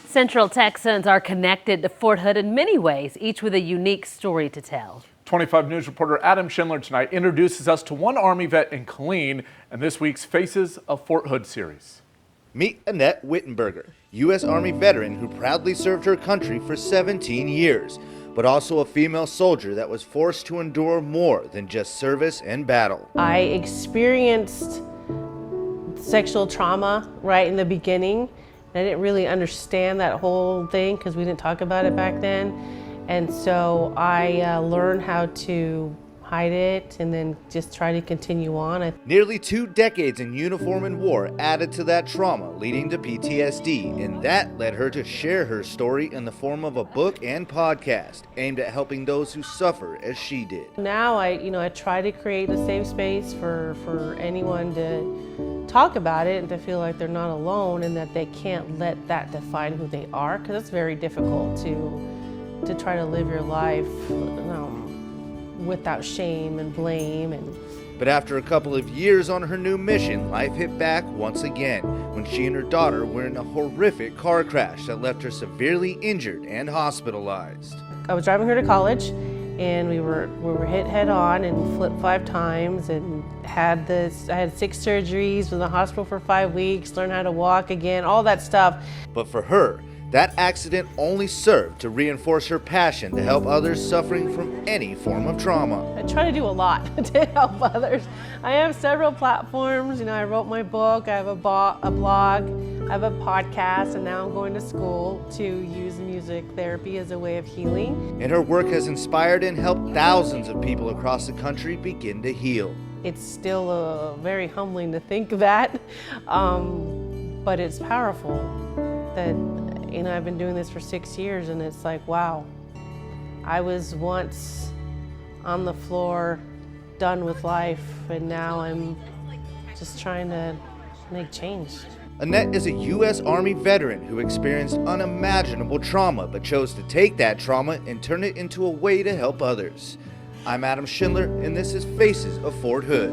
Central Texans are connected to Fort Hood in many ways, each with a unique story to tell. 25 News reporter Adam Schindler tonight introduces us to one Army vet in Killeen and this week's Faces of Fort Hood series. Meet Annette Whittenberger, U.S. Army veteran who proudly served her country for 17 years, but also a female soldier that was forced to endure more than just service and battle. I experienced sexual trauma right in the beginning. I didn't really understand that whole thing because we didn't talk about it back then. And so I learned how to hide it and then just try to continue on. Nearly 2 decades in uniform and war added to that trauma, leading to PTSD, and that led her to share her story in the form of a book and podcast aimed at helping those who suffer as she did. Now I try to create a safe space for anyone to talk about it and to feel like they're not alone and that they can't let that define who they are, because it's very difficult to try to live your life without shame and blame. But after a couple of years on her new mission, life hit back once again when she and her daughter were in a horrific car crash that left her severely injured and hospitalized. I was driving her to college and we were hit head on and flipped 5 times and I had 6 surgeries, was in the hospital for 5 weeks, learned how to walk again, all that stuff. But for her, that accident only served to reinforce her passion to help others suffering from any form of trauma. I try to do a lot to help others. I have several platforms. I wrote my book, I have a blog, I have a podcast, and now I'm going to school to use music therapy as a way of healing. And her work has inspired and helped thousands of people across the country begin to heal. It's still very humbling to think that, but it's powerful that I've been doing this for 6 years and it's like, wow, I was once on the floor, done with life, and now I'm just trying to make change. Annette is a U.S. Army veteran who experienced unimaginable trauma but chose to take that trauma and turn it into a way to help others. I'm Adam Schindler and this is Faces of Fort Hood.